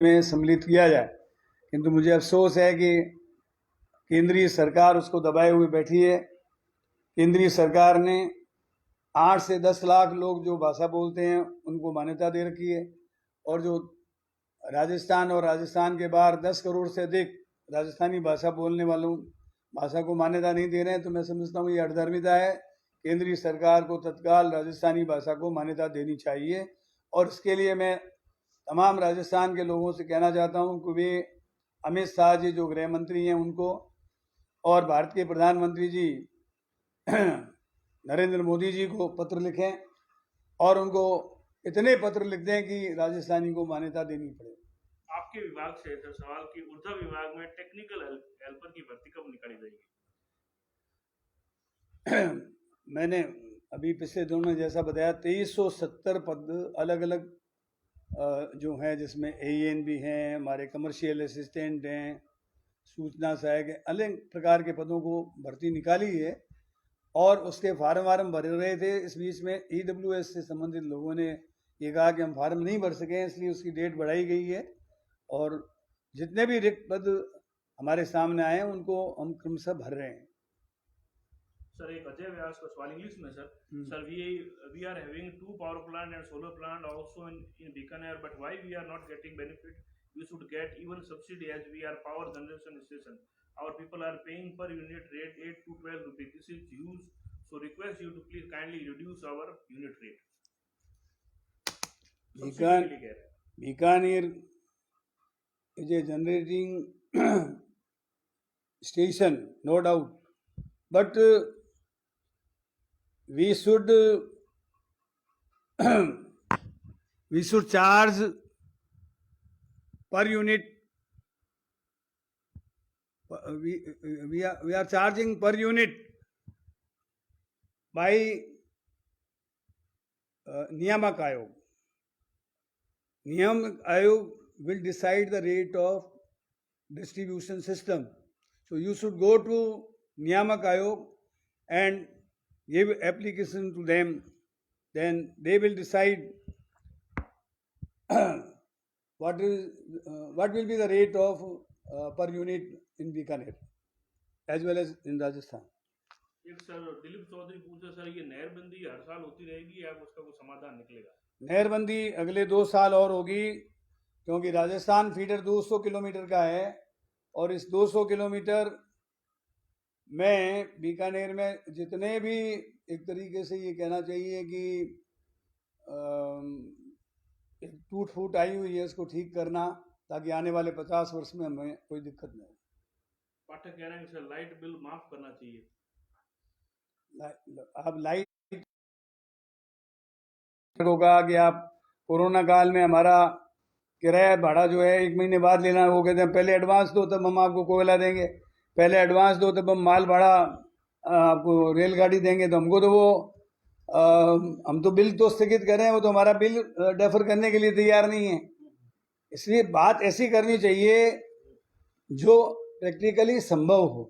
में सम्मिलित किया जाए, किंतु मुझे अफसोस है कि केंद्रीय सरकार उसको दबाए हुए बैठी है। केंद्रीय सरकार ने 8 से 10 लाख लोग जो भाषा बोलते हैं उनको मान्यता दे रखी है, और जो राजस्थान और राजस्थान के बाहर 10 करोड़ से अधिक राजस्थानी भाषा बोलने वालों भाषा को मान्यता नहीं दे रहे हैं, तो मैं समझता हूँ ये अधर्मिता है। केंद्रीय सरकार को तत्काल राजस्थानी भाषा को मान्यता देनी चाहिए, और इसके लिए मैं तमाम राजस्थान के लोगों से कहना चाहता हूँ कि वे अमित शाह जी जो गृह मंत्री हैं उनको, और भारत के प्रधानमंत्री जी नरेंद्र मोदी जी को पत्र लिखें, और उनको इतने पत्र लिख दें कि राजस्थानी को मान्यता देनी पड़े। आपके विभाग से सर सवाल कि ऊर्जा विभाग में टेक्निकल हेल्पर की भर्ती कब निकाली जाएगी? मैंने अभी पिछले दिनों में जैसा बताया 2370 पद अलग अलग जो हैं, जिसमें AN भी हैं, हमारे कमर्शियल असिस्टेंट हैं, सूचना सहायक है, अलग प्रकार के पदों को भर्ती निकाली है, और उसके फार्म भर रहे थे। इस बीच में EWS से संबंधित लोगों ने ये कहा कि हम फार्म नहीं भर सके, इसलिए उसकी डेट बढ़ाई गई है, और जितने भी रिक्त पद हमारे सामने आए हैं उनको हम क्रमशः भर रहे हैं। सर एक अजय व्यास का सवाल इंग्लिश में sir we are having 2 power plant and solar plant also in Bikaner, but why we are not getting benefit? We should get even subsidy as we are power generation station. Our people are paying per unit rate 8 to 12 rupees. This is huge. So request you to please kindly reduce our unit rate. Bikaner is a generating station, no doubt, but we should charge per unit. We are charging per unit by Niyamak Ayog. Niyamak Ayog will decide the rate of distribution system. So you should go to Niyamak Ayog and give application to them. Then they will decide what will be the rate of per unit in Bikaner as well as in Rajasthan. एक sir Dilip Chaudhary पूछे sir ये नहरबंदी हर साल होती रहेगी या उसका कोई समाधान निकलेगा? नहरबंदी अगले 2 साल और होगी, क्योंकि राजस्थान फीडर 200 किलोमीटर का है, और इस 200 किलोमीटर में बीकानेर में जितने भी, एक तरीके से ये कहना चाहिए कि एक टूट फूट आई हुई है, इसको ठीक करना, ताकि आने वाले 50 वर्ष में हमें कोई दिक्कत नहीं हो। पाठक कह रहे हैं सर लाइट बिल माफ करना चाहिए। अब लाइट होगा कि आप कोरोना काल में हमारा किराया भाड़ा जो है 1 महीने बाद लेना, वो कहते हैं पहले एडवांस दो तब हम आपको कोयला देंगे, पहले एडवांस दो तब हम माल भाड़ा आपको रेलगाड़ी देंगे। तो हमको तो वो हम तो बिल तो स्थगित कर रहे हैं, वो तो हमारा बिल डेफर करने के लिए तैयार नहीं है। इसलिए बात ऐसी करनी चाहिए जो प्रैक्टिकली संभव हो।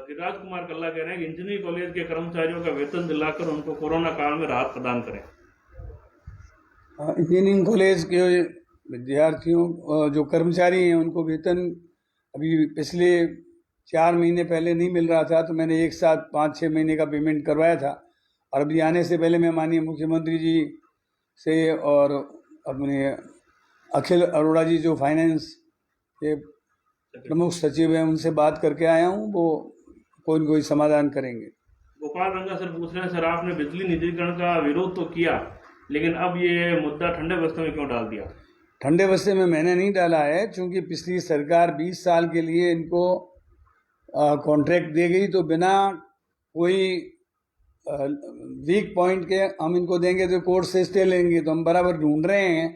गिरिराज कुमार कल्ला कह रहे हैं कि इंजीनियरिंग कॉलेज के कर्मचारियों का वेतन दिलाकर उनको कोरोना काल में राहत प्रदान करें। इंजीनियरिंग कॉलेज के विद्यार्थियों जो कर्मचारी हैं उनको वेतन अभी पिछले 4 महीने पहले नहीं मिल रहा था, तो मैंने एक साथ 5-6 महीने का पेमेंट करवाया था, और अभी आने से पहले मैं माननीय मुख्यमंत्री जी से और अपने अखिल अरोड़ा जी जो फाइनेंस के प्रमुख सचिव हैं उनसे बात करके आया हूँ, वो कोई न कोई समाधान करेंगे। गोपाल रंगा सर पूछ रहे हैं सर आपने बिजली निजीकरण का विरोध तो किया, लेकिन अब ये मुद्दा ठंडे बस्ते में क्यों डाल दिया? ठंडे बस्ते में मैंने नहीं डाला है, क्योंकि पिछली सरकार 20 साल के लिए इनको कॉन्ट्रैक्ट दे गई, तो बिना कोई वीक पॉइंट के हम इनको देंगे तो कोर्ट से स्टे लेंगे। तो हम बराबर ढूंढ रहे हैं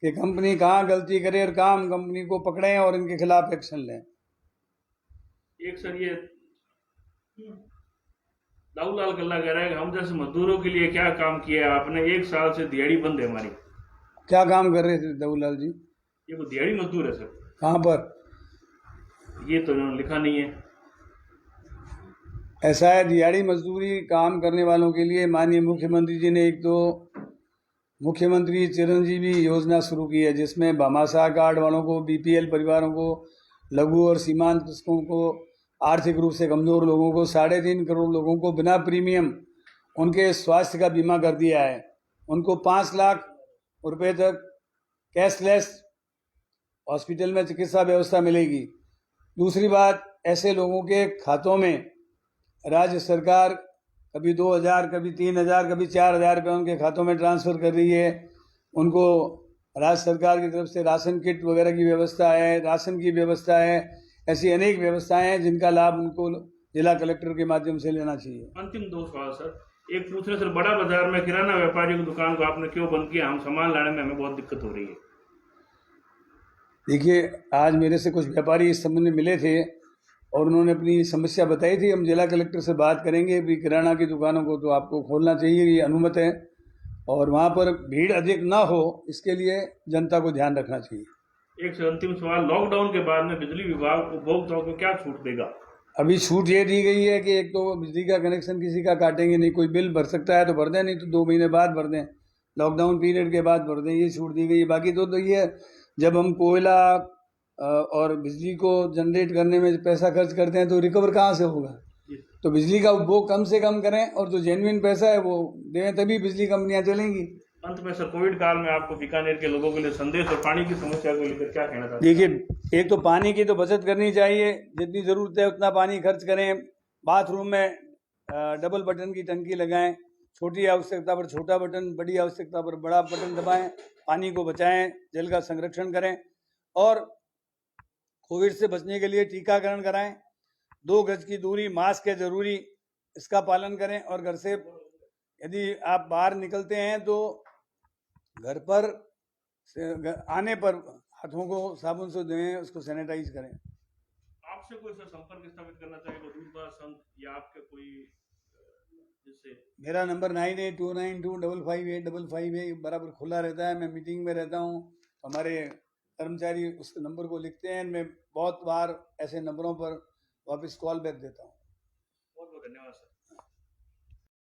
कि कंपनी कहाँ गलती करे और कहाँ हम कंपनी को पकड़ें और इनके खिलाफ एक्शन लें। एक सर ये दाऊलाल कल्ला कह रहा है कि हम जैसे मजदूरों के लिए क्या काम किया आपने? 1 साल से दिहाड़ी बंद है हमारी। क्या काम कर रहे थे दाऊलाल जी? ये वो दिहाड़ी मजदूर है सर। कहाँ पर? ये तो उन्होंने लिखा नहीं है। ऐसा है, दिहाड़ी मजदूरी काम करने वालों के लिए माननीय मुख्यमंत्री जी ने एक तो मुख्यमंत्री चिरंजीवी योजना शुरू की है, जिसमें भामाशाह कार्ड वालों को, बीपीएल परिवारों को, लघु और सीमांत कृषकों को, आर्थिक रूप से कमजोर लोगों को, 3.5 करोड़ लोगों को बिना प्रीमियम उनके स्वास्थ्य का बीमा कर दिया है। उनको 5 लाख रुपए तक कैशलेस हॉस्पिटल में चिकित्सा व्यवस्था मिलेगी। दूसरी बात, ऐसे लोगों के खातों में राज्य सरकार कभी 2,000, कभी 3,000, कभी 4,000 रुपये उनके खातों में ट्रांसफ़र कर रही है। उनको राज्य सरकार की तरफ से राशन किट वगैरह की व्यवस्था है, राशन की व्यवस्था है, ऐसी अनेक व्यवस्थाएं हैं जिनका लाभ उनको जिला कलेक्टर के माध्यम से लेना चाहिए। अंतिम 2 सवाल सर। एक पूछ रहे सर, बड़ा बाजार में किराना व्यापारी की दुकान को आपने क्यों बंद किया? हम सामान लाने में हमें बहुत दिक्कत हो रही है। देखिए, आज मेरे से कुछ व्यापारी इस संबंध में मिले थे और उन्होंने अपनी समस्या बताई थी। हम जिला कलेक्टर से बात करेंगे भी किराना की दुकानों को तो आपको खोलना चाहिए, ये अनुमत है, और वहाँ पर भीड़ अधिक ना हो इसके लिए जनता को ध्यान रखना चाहिए। एक से अंतिम सवाल, लॉकडाउन के बाद में बिजली विभाग उपभोक्ताओं को क्या छूट देगा? अभी छूट ये दी गई है कि एक तो बिजली का कनेक्शन किसी का काटेंगे नहीं, कोई बिल भर सकता है तो भर दें, नहीं तो 2 महीने बाद भर दें, लॉकडाउन पीरियड के बाद भर दें, ये छूट दी गई है। बाकी तो ये है, जब हम कोयला और बिजली को जनरेट करने में पैसा खर्च करते हैं तो रिकवर कहाँ से होगा? तो बिजली का उपभोग कम से कम करें और जो जेन्युइन पैसा है वो दें, तभी बिजली कंपनियां चलेंगी। अंत में सर, कोविड काल में आपको बीकानेर के लोगों के लिए संदेश और पानी की समस्या को लेकर क्या कहना चाहते हैं? देखिए, एक तो पानी की तो बचत करनी चाहिए, जितनी ज़रूरत है उतना पानी खर्च करें। बाथरूम में डबल बटन की टंकी लगाएं, छोटी आवश्यकता पर छोटा बटन, बड़ी आवश्यकता पर बड़ा बटन दबाएं, पानी को बचाएं, जल का संरक्षण करें और कोविड से बचने के लिए टीकाकरण कराएं। 2 गज की दूरी, मास्क है जरूरी, इसका पालन करें। और घर से यदि आप बाहर निकलते हैं तो घर पर आने पर हाथों को साबुन से धोएं, उसको सैनिटाइज करें। आपसे कोई सर संपर्क स्थापित करना चाहिए तो दूरदर्शन संघ या आपके कोई, जिससे? मेरा नंबर 9829255855 है, बराबर खुला रहता है। मैं मीटिंग में रहता हूँ, हमारे कर्मचारी उस नंबर को लिखते हैं। मैं बहुत बार ऐसे नंबरों पर वापस कॉल बैक देता हूँ। बहुत बहुत धन्यवाद सर।